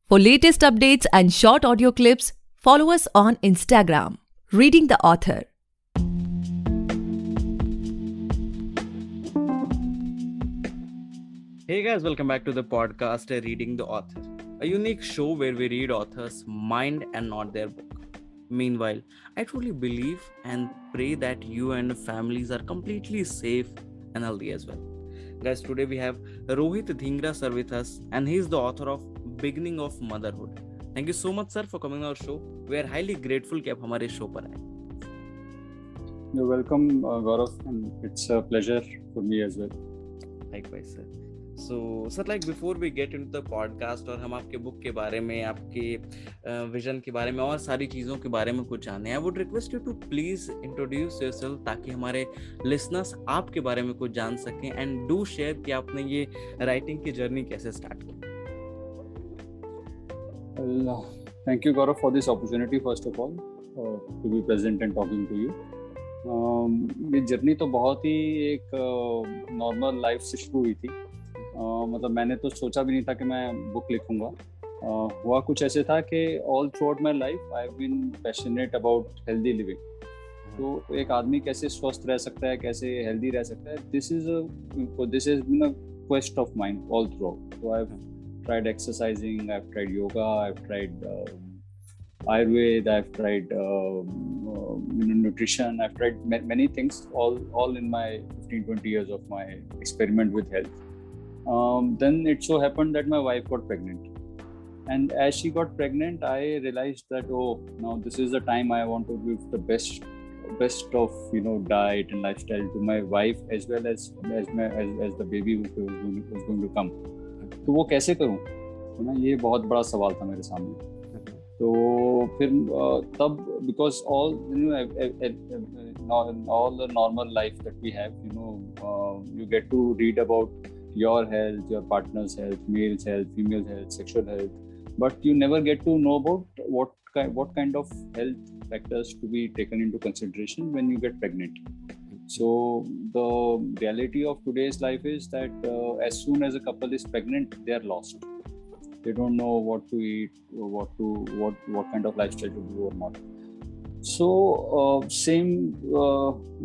For latest updates and short audio clips, follow us on Instagram, Reading the Author. Hey guys, welcome back to the podcast Reading the Author, a unique show where we read authors' mind and not their book. Meanwhile, I truly believe and pray that you and families are completely safe and healthy as well. Guys, today we have Rohit Dhingra sir with us, and he is the author of Beginning of Motherhood. Thank you so much, sir, for coming on our show. We are highly grateful कि आप हमारे show पर आए. You're welcome, Gaurav, and it's a pleasure for me as well. Likewise, sir. So, sir, like before we get into the podcast और हम आपके book के बारे में, आपके विजन के बारे में और सारी चीज़ों के बारे में कुछ जाने, I would request you to please introduce yourself ताकि हमारे listeners आपके बारे में कुछ जान सकें and do share कि आपने ये writing की जर्नी कैसे स्टार्ट की. Well, thank you, Gaurav, for this opportunity first of all to be present and talking to you. ये जर्नी तो बहुत ही एक नॉर्मल लाइफ से शुरू हुई थी. मतलब मैंने तो सोचा भी नहीं था कि मैं बुक लिखूंगा. हुआ कुछ ऐसे था कि all throughout my life I have been passionate about healthy living. तो एक आदमी कैसे स्वस्थ रह सकता है, कैसे हेल्दी रह सकता है, this is been a quest of mind all throughout. So I have tried exercising, I've tried yoga, I've tried Ayurveda, I've tried nutrition, I've tried many things, all in my 15-20 years of my experiment with health. Then it so happened that my wife got pregnant, and as she got pregnant I realized that now this is the time I want to give the best of diet and lifestyle to my wife as well as the baby who's going to come. तो वो कैसे करूं, है ना, ये बहुत बड़ा सवाल था मेरे सामने. तो फिर तब because all the normal life that we have, you get to read about your health, your partner's health, male's health, female's health, sexual health, but you never get to know about what kind of health factors to be taken into consideration when you get pregnant. So the reality of today's life is that as soon as a couple is pregnant, they are lost. They don't know what to eat, or what kind of lifestyle to do or not. So same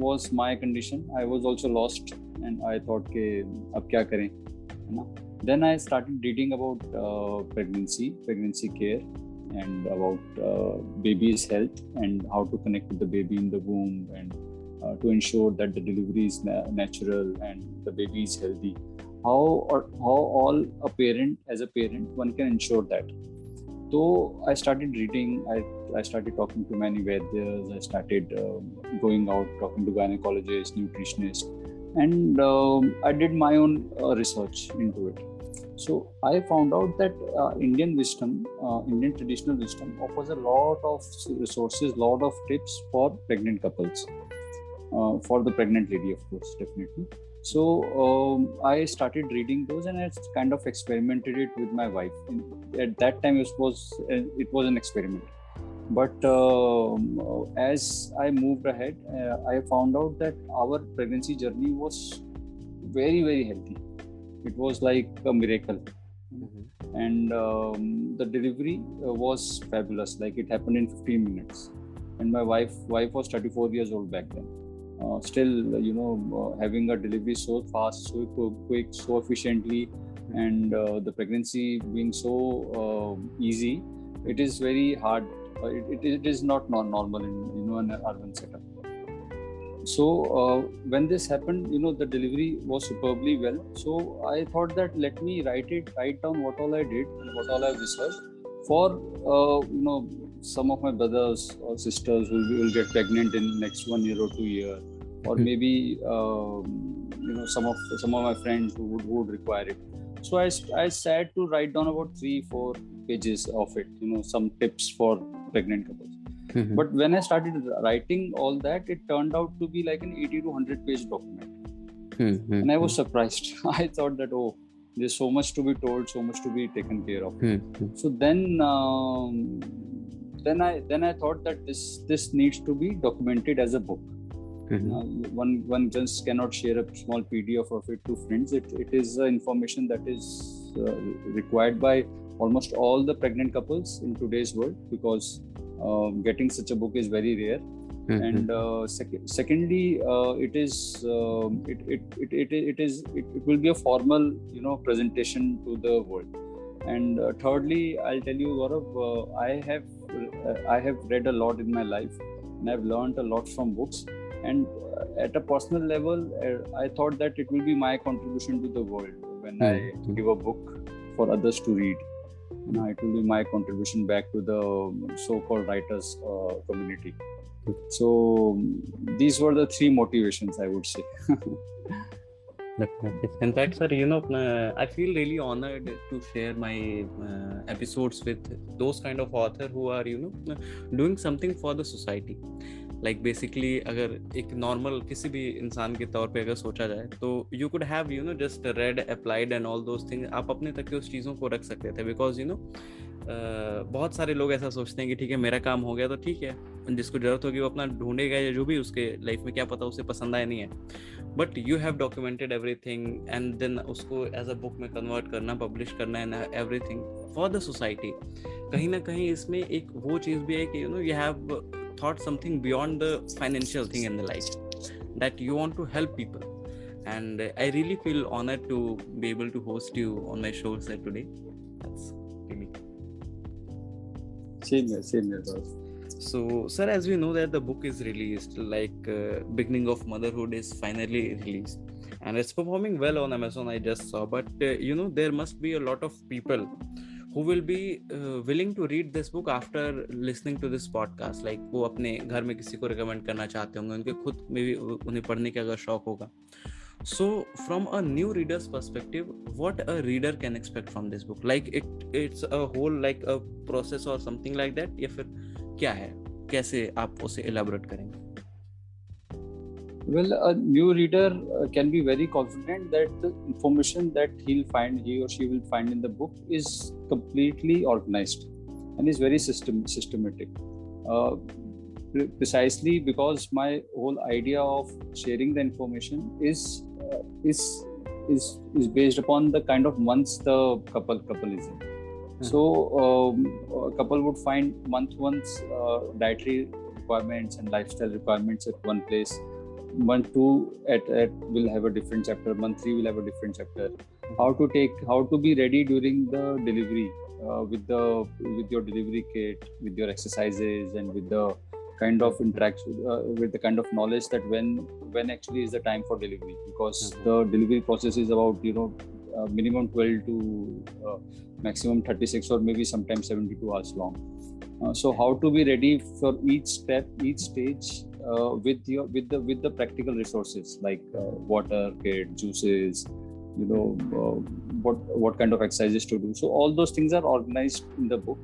was my condition. I was also lost, and I thought कि अब क्या करें, है ना. Then I started reading about pregnancy care, and about baby's health and how to connect with the baby in the womb, and to ensure that the delivery is natural and the baby is healthy. How all as a parent one can ensure that. So I started reading, I started talking to many Vaidyas, I started going out talking to gynecologists, nutritionists, and I did my own research into it. So I found out that Indian traditional wisdom offers a lot of resources, lot of tips for pregnant couples. For the pregnant lady, of course, definitely. So I started reading those, and I kind of experimented it with my wife. At that time, it was an experiment. But as I moved ahead, I found out that our pregnancy journey was very, very healthy. It was like a miracle. Mm-hmm. And the delivery was fabulous. Like, it happened in 15 minutes. And my wife was 34 years old back then. Still, having a delivery so fast, so quick, so efficiently, and the pregnancy being so easy, it is very hard. It is not normal in an urban setup. So when this happened, the delivery was superbly well. So I thought that let me write down what all I did and what all I researched for some of my brothers or sisters who will get pregnant in next 1 year or 2 years, or maybe some of my friends who would require it. So I sat to write down about 3-4 pages of it, some tips for pregnant couples. Mm-hmm. But when I started writing all that, it turned out to be like an 80 to 100 page document. Mm-hmm. And I was surprised. I thought that there's so much to be told, so much to be taken care of. Mm-hmm. So then I thought that this needs to be documented as a book. Mm-hmm. One just cannot share a small PDF of it to friends. It is information that is required by almost all the pregnant couples in today's world, because getting such a book is very rare. And secondly, it will be a formal, presentation to the world. And thirdly, I'll tell you, Gaurav, I have read a lot in my life, and I've learned a lot from books. And at a personal level, I thought that it will be my contribution to the world when I give a book for others to read. It will be my contribution back to the so-called writers community. So these were the three motivations, I would say. In fact, sir, I feel really honored to share my episodes with those kind of author who are, doing something for the society. Like basically, अगर एक normal किसी भी इंसान के तौर पे अगर सोचा जाए, तो you could have, just read, applied and all those things. आप अपने तक के उस चीज़ों को रख सकते थे, because बहुत सारे लोग ऐसा सोचते हैं कि ठीक है, मेरा काम हो गया तो ठीक है, जिसको जरूरत होगी वो अपना ढूंढेगा, या जो भी उसके लाइफ में क्या पता उसे पसंद आया नहीं है. But you have documented everything and then उसको एज अ बुक में कन्वर्ट करना, पब्लिश करना and everything for the society. कहीं ना कहीं इसमें एक वो चीज़ भी है कि you have thought something beyond the financial thing in the life, that you want to help people. And I really feel honored to be able to host you on my show today. That's really same here boss. So sir, as we know that the book is released, like Beginning of Motherhood is finally released and it's performing well on Amazon, I just saw. But there must be a lot of people who will be willing to read this book after listening to this podcast. Like वो अपने घर में किसी को recommend करना चाहते होंगे, उनके खुद में भी उन्हें पढ़ने का अगर शौक होगा. So from a new reader's perspective, what a reader can expect from this book? Like it's a whole like a process or something like that, या फिर क्या है, कैसे आप उसे elaborate करेंगे? Well, a new reader can be very confident that the information that he or she will find in the book is completely organized and is very systematic. Precisely because my whole idea of sharing the information is based upon the kind of months the couple is in. So a couple would find month dietary requirements and lifestyle requirements at one place. Month 2 will have a different chapter. Month 3 will have a different chapter. How to be ready during the delivery with your delivery kit, with your exercises, and with the kind of interaction, with the kind of knowledge that when actually is the time for delivery, because the delivery process is about minimum 12 to maximum 36 or maybe sometimes 72 hours long. So how to be ready for each step, each stage, with the practical resources like water, kit, juices, what kind of exercises to do. So all those things are organized in the book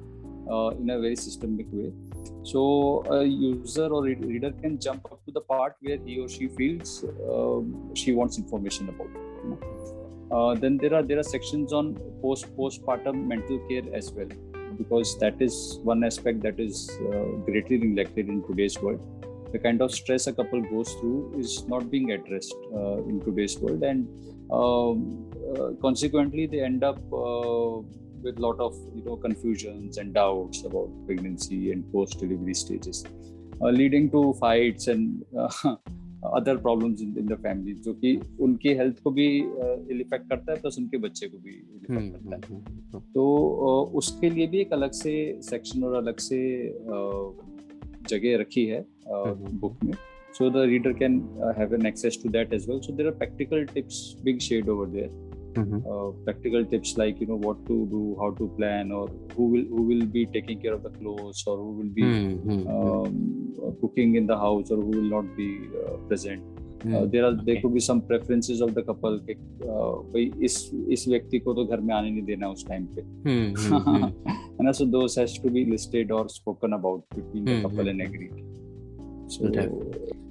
in a very systemic way. So a user or reader can jump up to the part where he or she feels she wants information about. Then there are sections on postpartum mental care as well, because that is one aspect that is greatly neglected in today's world. The kind of stress a couple goes through is not being addressed in today's world, and consequently they end up with a lot of confusions and doubts about pregnancy and post-delivery stages, leading to fights and other problems in the family, जो कि उनकी health को भी effect करता है, plus उनके बच्चे को भी इफेक्ट करता है. तो उसके लिए भी एक अलग से सेक्शन और अलग से जगह रखी है बुक में, so the reader can have an access to that as well. So there are practical tips being shared over there. Practical tips like what to do, how to plan, or who will be taking care of the clothes, or who will be cooking in the house, or who will not be present. There could be some preferences of the couple कि भाई इस व्यक्ति को तो घर में आने नहीं देना उस टाइम पे. And so those has to be listed or spoken about between the couple and agreed.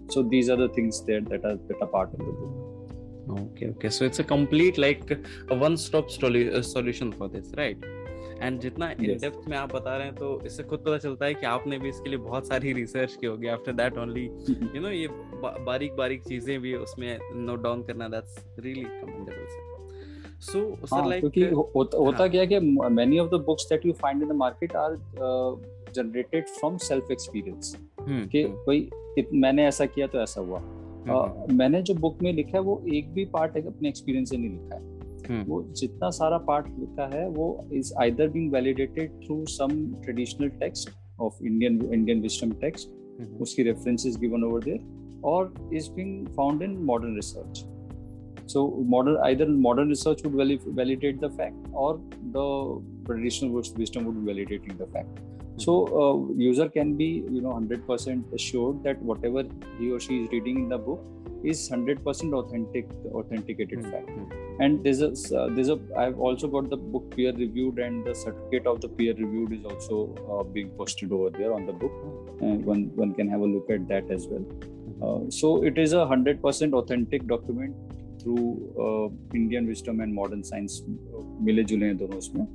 So these are the things that are part of the book. Okay. So it's a complete like a one-stop solution for this, right? And जितना in depth में आप बता रहे हैं, तो इससे खुद पता चलता है कि आपने भी इसके लिए बहुत सारी रिसर्च की होगी. After that only, ये बारीक चीजें भी उसमें नोट डाउन करना, that's really commendable. So sir, हाँ, like क्योंकि होता हाँ, क्या है कि many of the books that you find in the market are generated from self experience, कि भाई मैंने ऐसा किया तो ऐसा हुआ। मैंने जो बुक में लिखा है वो एक भी पार्ट अपने एक्सपीरियंस से नहीं लिखा है। वो जितना सारा पार्ट लिखा है वो is either being validated through some traditional text of Indian wisdom text, उसकी रेफरेंसेस गिवन ओवर देयर, और is being found in modern research. So either modern research would validate the fact, or the traditional wisdom would be validating the fact. So user can be 100% assured that whatever he or she is reading in the book is 100% authenticated fact. And I've also got the book peer reviewed, and the certificate of the peer reviewed is also being posted over there on the book, and one can have a look at that as well. So it is a 100% authentic document through Indian wisdom and modern science मिले जुले हैं दोनों उसमें,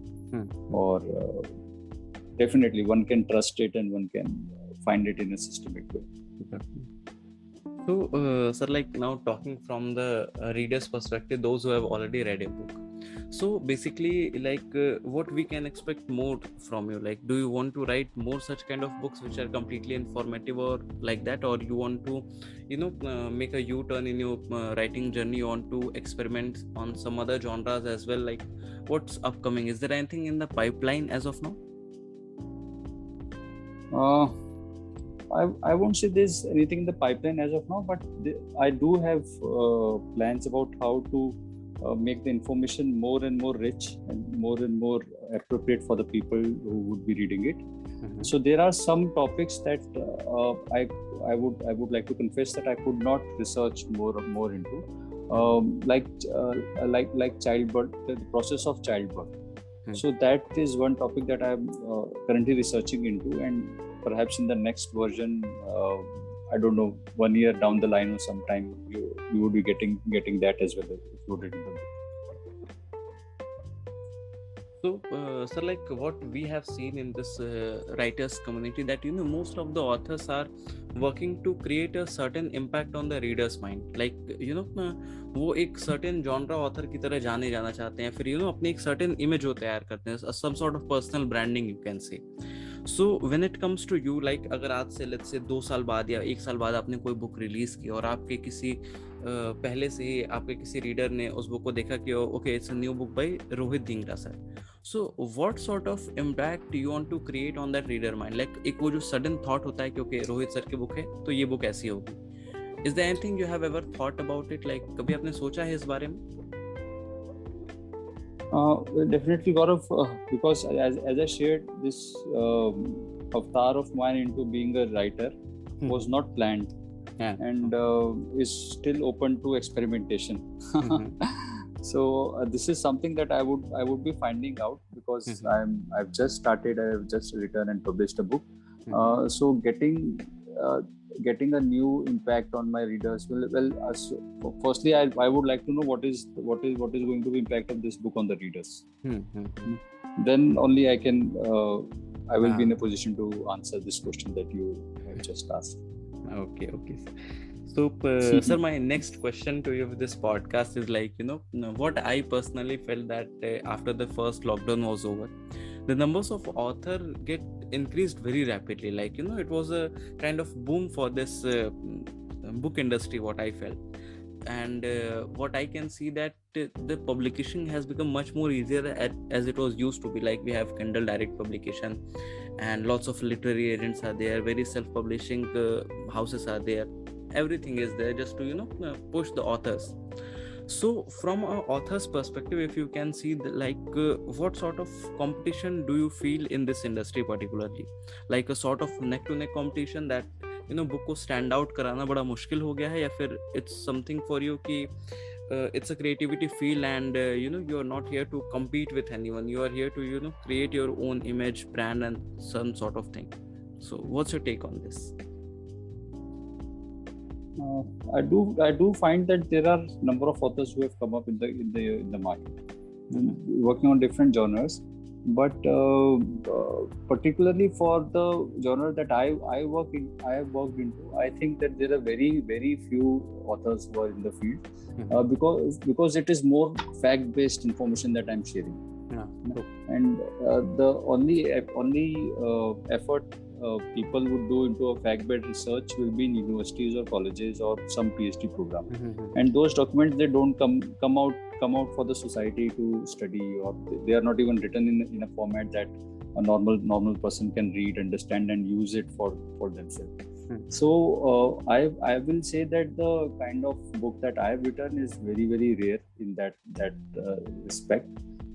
और definitely one can trust it and one can find it in a systemic way. So sir, like now talking from the reader's perspective, those who have already read a book, so basically like what we can expect more from you, like do you want to write more such kind of books which are completely informative or like that, or you want to make a U-turn in your writing journey, you want to experiment on some other genres as well, like what's upcoming? Is there anything in the pipeline as of now? I won't say there's anything in the pipeline as of now, but I do have plans about how to make the information more and more rich and more appropriate for the people who would be reading it. So there are some topics that I would like to confess that I could not research more into, like childbirth, the process of childbirth. So that is one topic that I'm currently researching into, and perhaps in the next version, I don't know, 1 year down the line or sometime, you would be getting that as well included in the book. So sir, like what we have seen in this writers community, that most of the authors are working to create a certain impact on the reader's mind, like वो एक certain genre author की तरह जाना चाहते हैं, फिर अपनी एक certain image वो तैयार करते हैं, some sort of personal branding you can say. So when it comes to you, like अगर आज से let's say 2 साल बाद या 1 साल बाद आपने कोई बुक रिलीज की और आपके किसी पहले से ही आपके किसी रीडर ने उस बुक को देखा कि okay it's a new book by Rohit Dhingra sir, so what sort of impact you want to create on that reader mind, like एक वो जो सडन थॉट होता है कि ओके रोहित सर की बुक है तो ये बुक ऐसी होगी, is there anything you have ever thought about it, like कभी आपने सोचा है इस बारे में? Definitely, Gaurav, because as I shared, this avatar of mine into being a writer was not planned, and is still open to experimentation. So this is something that I would be finding out, because I've just started. I've just written and published a book. So getting a new impact on my readers. Firstly, I would like to know what is going to be impact of this book on the readers. Then only I will be in a position to answer this question that you have just asked. Okay. So sir, my next question to you with this podcast is like, what I personally felt that after the first lockdown was over, the numbers of author get increased very rapidly, like it was a kind of boom for this book industry, what I felt. And what I can see that the publication has become much more easier as it was used to be, like we have Kindle direct publication and lots of literary agents are there, very self-publishing houses are there, everything is there just to push the authors. So from an author's perspective, if you can see what sort of competition do you feel in this industry particularly, like a sort of neck to neck competition that book को stand out कराना बड़ा मुश्किल हो गया है, या फिर it's something for you कि it's a creativity field and you are not here to compete with anyone, you are here to create your own image, brand and some sort of thing. So what's your take on this? I do find that there are number of authors who have come up in the market, working on different genres. But particularly for the genre that I have worked into, I think that there are very few authors who are in the field, because it is more fact-based information that I'm sharing. Yeah. And the only effort people would do into a fact-based research will be in universities or colleges or some PhD program. And those documents, they don't come out for the society to study, or they are not even written in a format that a normal person can read, understand, and use it for themselves. So I will say that the kind of book that I have written is very rare in that respect.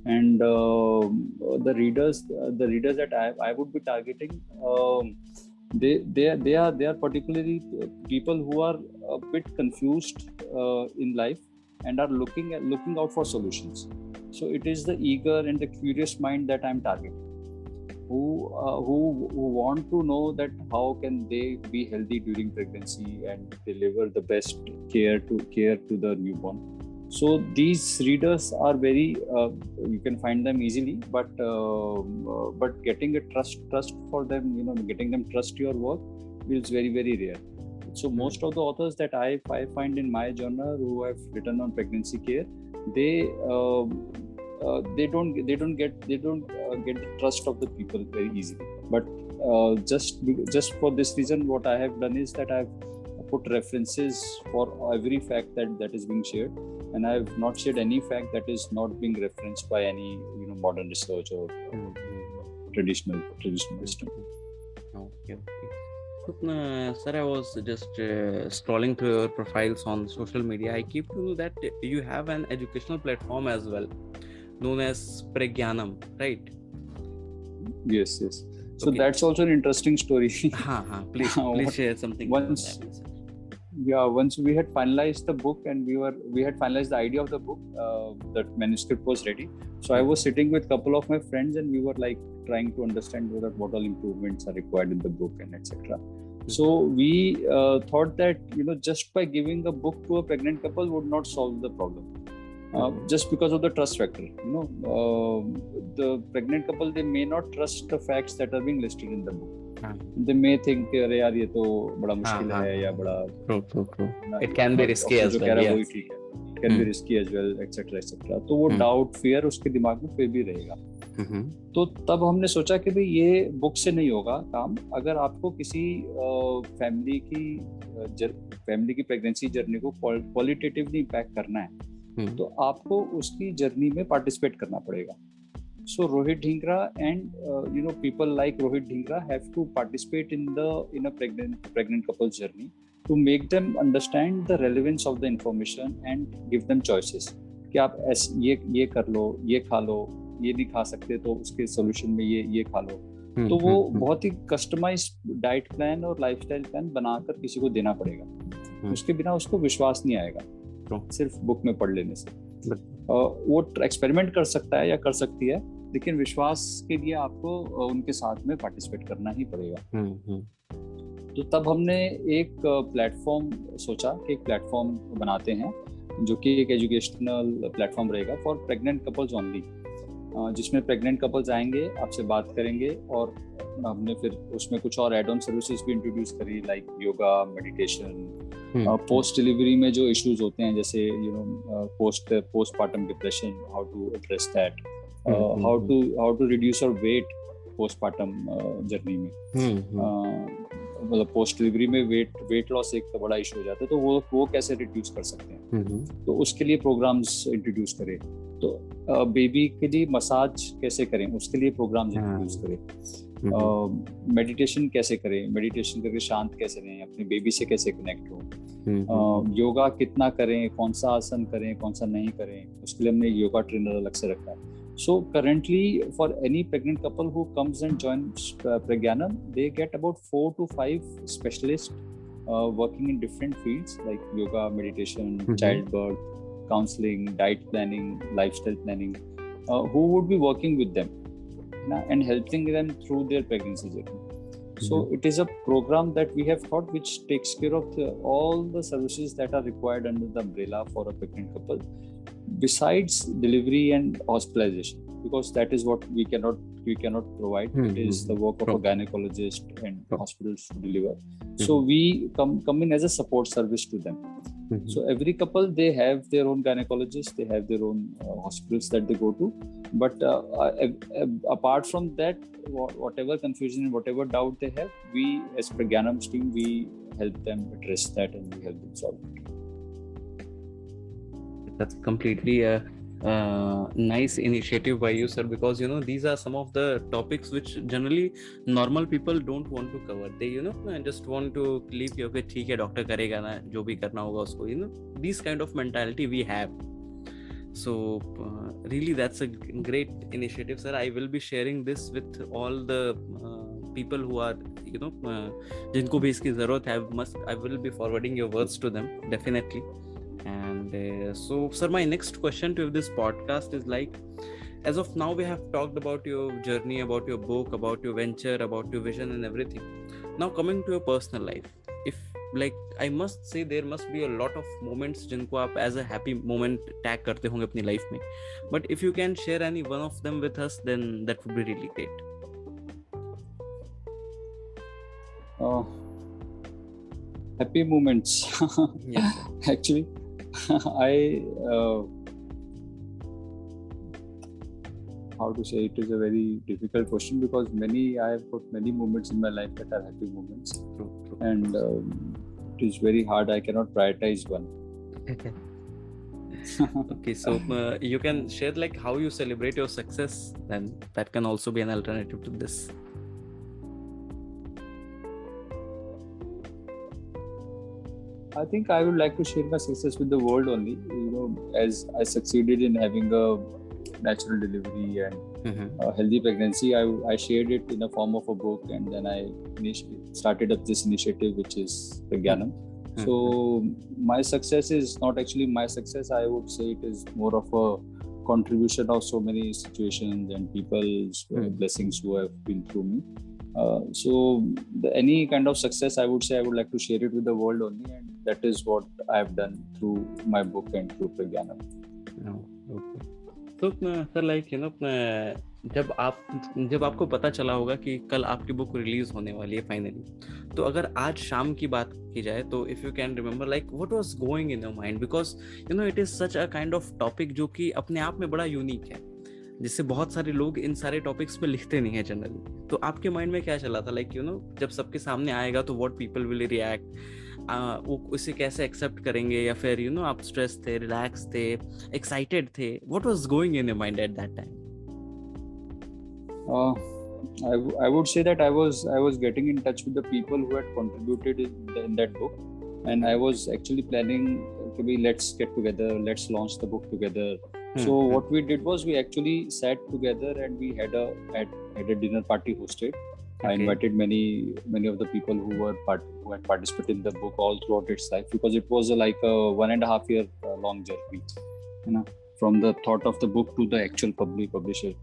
And the readers that I would be targeting, they are particularly people who are a bit confused in life and are looking out for solutions. So it is the eager and the curious mind that I'm targeting, who want to know that how can they be healthy during pregnancy and deliver the best care to the newborn. So these readers are very you can find them easily, but getting a trust for them, getting them trust your work is very rare. So most of the authors that I find in my genre who have written on pregnancy care, they don't get the trust of the people very easily. But just for this reason, what I have done is that I've put references for every fact that is being shared, and I have not shared any fact that is not being referenced by any modern research or traditional wisdom. Okay. So, sir, I was just scrolling through your profiles on social media. I keep to know that you have an educational platform as well, known as Pragyanam, right? Yes. So that's also an interesting story. Please share something. Once we had finalized the book and we had finalized the idea of the book, that manuscript was ready. So I was sitting with a couple of my friends and we were like trying to understand what all improvements are required in the book and etc. So we thought that just by giving a book to a pregnant couple would not solve the problem. Just because of the trust factor. The pregnant couple, they may not trust the facts that are being listed in the book. They may think, "अरे यार ये तो बड़ा मुश्किल है या बड़ा." True. It can be risky as well. Yes. It can be risky as well, etc. तो वो doubt, fear उसके दिमाग में फिर भी रहेगा. तो तब हमने सोचा कि भाई ये बुक से नहीं होगा काम. अगर आपको किसी फैमिली की प्रेगनेंसी जर्नी को क्वालिटेटिवली इम्पैक्ट करना है, तो आपको उसकी जर्नी में पार्टिसिपेट करना पड़ेगा. So Rohit Dhingra and people like Rohit Dhingra have to participate in a pregnant couple's journey to make them understand the relevance of the information and give them choices. कि आप ये कर लो, ये खा लो, ये नहीं खा सकते तो उसके सोल्यूशन में ये खा लो. तो वो बहुत ही कस्टमाइज्ड डाइट प्लान और लाइफस्टाइल प्लान बनाकर किसी को देना पड़ेगा. उसके बिना उसको विश्वास नहीं आएगा सिर्फ बुक में पढ़ लेने से. वो एक्सपेरिमेंट कर सकता है या कर सकती है, लेकिन विश्वास के लिए आपको उनके साथ में पार्टिसिपेट करना ही पड़ेगा. तो तब हमने एक प्लेटफॉर्म सोचा कि एक प्लेटफॉर्म बनाते हैं जो कि एक एजुकेशनल प्लेटफॉर्म रहेगा फॉर प्रेग्नेंट कपल्स ओनली, जिसमें प्रेग्नेंट कपल्स आएंगे, आपसे बात करेंगे, और हमने फिर उसमें कुछ और एड ऑन सर्विसेज भी इंट्रोड्यूस करी, like yoga, meditation, post delivery में जो इश्यूज होते हैं, जैसे postpartum depression, how to address that, how to reduce your weight postpartum journey में. मतलब पोस्ट डिलीवरी में वेट लॉस एक बड़ा इशू हो जाता है, तो वो कैसे रिड्यूस कर सकते हैं. तो उसके लिए प्रोग्राम्स इंट्रोड्यूस करें. तो बेबी के लिए मसाज कैसे करें, उसके लिए प्रोग्राम्स इंट्रोड्यूस करें. मेडिटेशन कैसे करें, मेडिटेशन करके शांत कैसे रहें, अपने बेबी से कैसे कनेक्ट हो. योगा कितना करें, कौन सा आसन करें, कौन सा नहीं करें, उसके लिए हमने योगा ट्रेनर अलग से रखा है. So currently, for any pregnant couple who comes and joins Pragyanam, they get about 4 to 5 specialists working in different fields like yoga, meditation, childbirth, counseling, diet planning, lifestyle planning, who would be working with them and helping them through their pregnancy journey. So it is a program that we have thought which takes care of all the services that are required under the umbrella for a pregnant couple, besides delivery and hospitalization. because that is what we cannot provide. It is the work of True. a gynecologist and True. hospitals to deliver. So we come in as a support service to them. So every couple, they have their own gynecologist, they have their own hospitals that they go to. But apart from that, whatever confusion and whatever doubt they have, we as Pragyanam's team, we help them address that and we help them solve it. That's completely a nice initiative by you, sir, because these are some of the topics which generally normal people don't want to cover. They just want to leave you, okay, ठीक है, doctor करेगा ना, जो भी करना होगा उसको, this kind of mentality we have. So really that's a great initiative, sir. I will be sharing this with all the people who are जिनको भी इसकी जरूरत है. I will be forwarding your words to them definitely. And so sir, my next question to this podcast is like, as of now we have talked about your journey, about your book, about your venture, about your vision and everything. Now coming to your personal life, if like I must say there must be a lot of moments जिनको आप as a happy moment tag करते होंगे अपनी life में, but if you can share any one of them with us, then that would be really great. Happy moments. Yes. Actually, how to say, it is a very difficult question because I have got many moments in my life that are happy moments. True. And it is very hard. I cannot prioritize one. Okay, so you can share like how you celebrate your success, then that can also be an alternative to this. I think I would like to share my success with the world only. As I succeeded in having a natural delivery and a healthy pregnancy, I shared it in the form of a book, and then I started up this initiative, which is Pragyanam. So my success is not actually my success. I would say it is more of a contribution of so many situations and people's blessings who have been through me. So any kind of success, I would say I would like to share it with the world only, and that is what I have done through my book and through Pragyanam. Okay. So sir, like जब आपको पता चला होगा कि कल आपकी book release होने वाली है फाइनली, तो अगर आज शाम की बात की जाए तो if you can remember like what was going in your mind, because it is such a kind of topic जो कि अपने आप में बड़ा यूनिक है, जिससे बहुत सारे लोग इन सारे टॉपिक्स पे लिखते नहीं है जनरली. तो आपके माइंड में क्या चला था, लाइक जब सबके सामने आएगा तो व्हाट पीपल विल रिएक्ट, वो उसे कैसे एक्सेप्ट करेंगे, या फिर आप स्ट्रेस थे, रिलैक्स थे, एक्साइटेड थे, what was going in your mind at that time? I would say that I was getting in touch with the people who had contributed in that book, and I was actually planning to be, let's get together, let's launch the book together. So what we did was we actually sat together and we had a dinner party hosted. Okay. I invited many of the people who had participated in the book all throughout its life, because it was like a 1.5 year long journey, from the thought of the book to the actual publication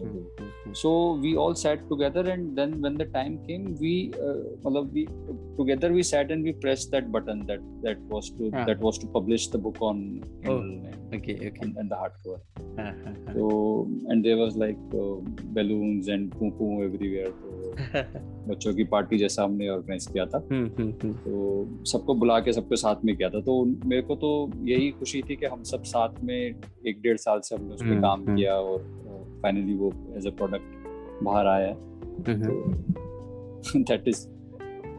of the book. So we all sat together, and then when the time came, we sat and we pressed that button that was to publish the book on Kindle and the hardcover. So, and there was like balloons and poo everywhere. तो बच्चों की party जैसा हमने organise किया था, तो सबको बुला के सबके साथ में किया था. तो मेरे को तो यही खुशी थी कि हम सब साथ में 1.5 साल से हमने उस पर काम किया और फाइनली वो एज अ प्रोडक्ट बाहर आया. तो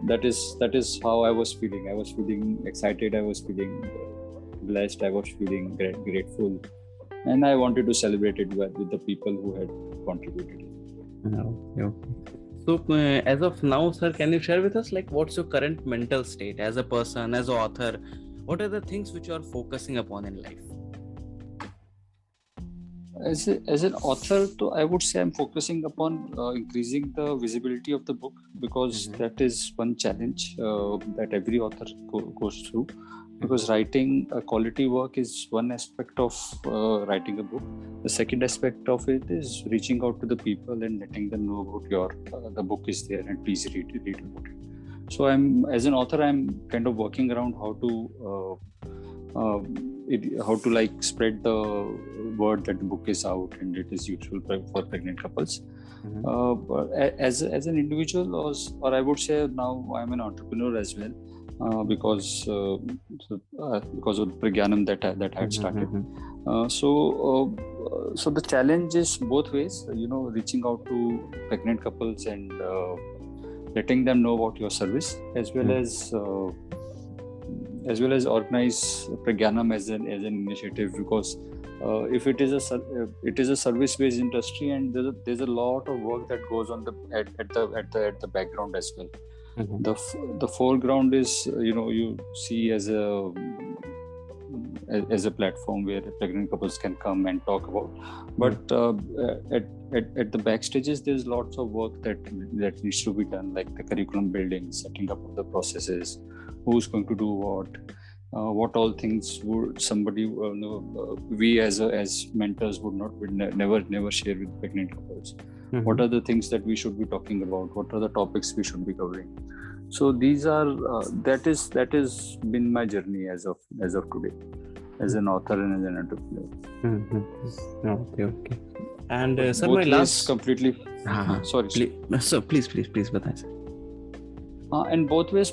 that is how I was feeling. I was feeling excited, I was feeling blessed, I was feeling grateful, and I wanted to celebrate it with the people who had contributed. So as of now, sir, can you share with us like what's your current mental state as a person, as an author? What are the things which you are focusing upon in life? As an author, I would say I'm focusing upon increasing the visibility of the book, because that is one challenge that every author goes through. Because writing a quality work is one aspect of writing a book. The second aspect of it is reaching out to the people and letting them know about the book is there and please read about it. So as an author, I'm kind of working around how to how to like spread the word that the book is out and it is useful for pregnant couples. But as an individual, or I would say now I'm an entrepreneur as well, because of Pragyanam that I had started. So the challenge is both ways, reaching out to pregnant couples and letting them know about your service, as well as organize Pragyanam as an initiative, because if it is a service based industry, and there's a lot of work that goes on at the background as well. The foreground is you see as a platform where pregnant couples can come and talk about, but at the backstages there's lots of work that needs to be done, like the curriculum building, setting up of the processes, who's going to do what all things would somebody we as mentors would never share with pregnant couples. What are the things that we should be talking about? What are the topics we should be covering? So these are that is been my journey as of today, as an author and as an entrepreneur. Okay. And sir, both my last completely. Sorry. Please, बताएं. And both ways,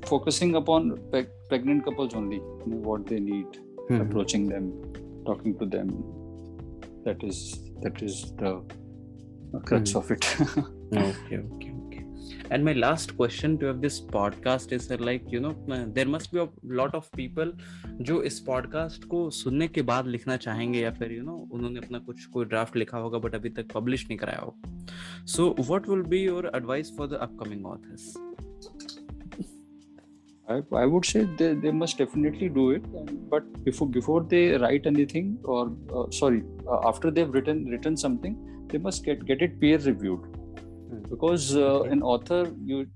focusing upon pregnant couples only, what they need, approaching them, talking to them. That is the crux of it. Okay. And my last question to this podcast is, sir, like, there must be a lot of people जो इस podcast को सुनने के बाद लिखना चाहेंगे, या फिर उन्होंने अपना कोई ड्राफ्ट लिखा होगा बट अभी तक पब्लिश नहीं कराया होगा. So what will be your advice for the upcoming authors? I would say they must definitely do it, but before they write anything, or after they've written something, they must get it peer reviewed. Because an author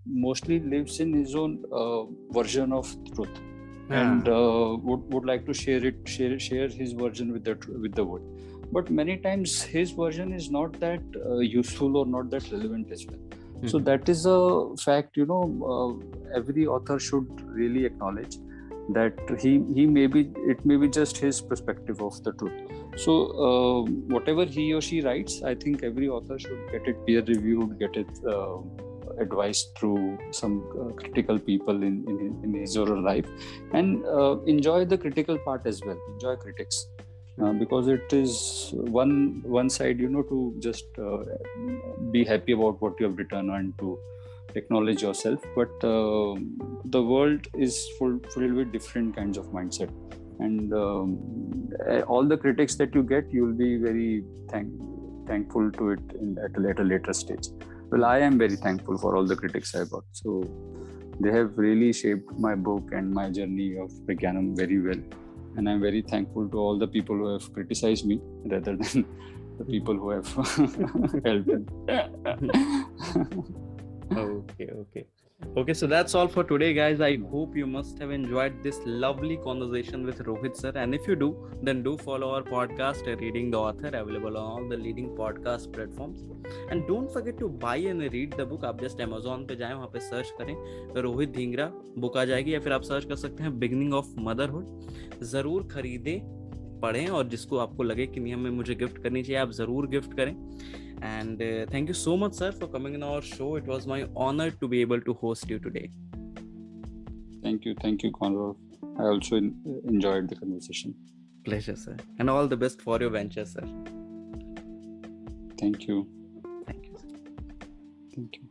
mostly lives in his own version of truth, and would like to share his version with the world. But many times his version is not that useful or not that relevant as well. So that is a fact. Every author should really acknowledge that it may be just his perspective of the truth. So whatever he or she writes, I think every author should get it peer reviewed, get it advised through some critical people in his or her life, and enjoy the critical part as well. Enjoy critics, because it is one side, to just be happy about what you have written and to acknowledge yourself, but the world is filled with different kinds of mindset, and all the critics that you get, you will be very thankful to it at a later stage. Well, I am very thankful for all the critics I got. So they have really shaped my book and my journey of Pragyanam very well, and I'm very thankful to all the people who have criticized me rather than the people who have helped. Okay, so that's all for today, guys. I hope you must have enjoyed this lovely conversation with Rohit sir, and if you do, then do follow our podcast Reading the Author, available on all the leading podcast platforms. And don't forget to buy and read the book. आप just Amazon पे जाएं, वहाँ पे search करें, Rohit Dhingra book आ जाएगी, या फिर आप सर्च कर सकते हैं बिगनिंग ऑफ मदरहुड. जरूर खरीदें, पढ़ें, और जिसको आपको लगे कि नहीं हमें मुझे गिफ्ट करनी चाहिए, आप जरूर गिफ्ट करें. And thank you so much, sir, for coming on our show. It was my honor to be able to host you today. Thank you, Conrad. I also enjoyed the conversation. Pleasure, sir. And all the best for your venture, sir. Thank you. Thank you, sir. Thank you.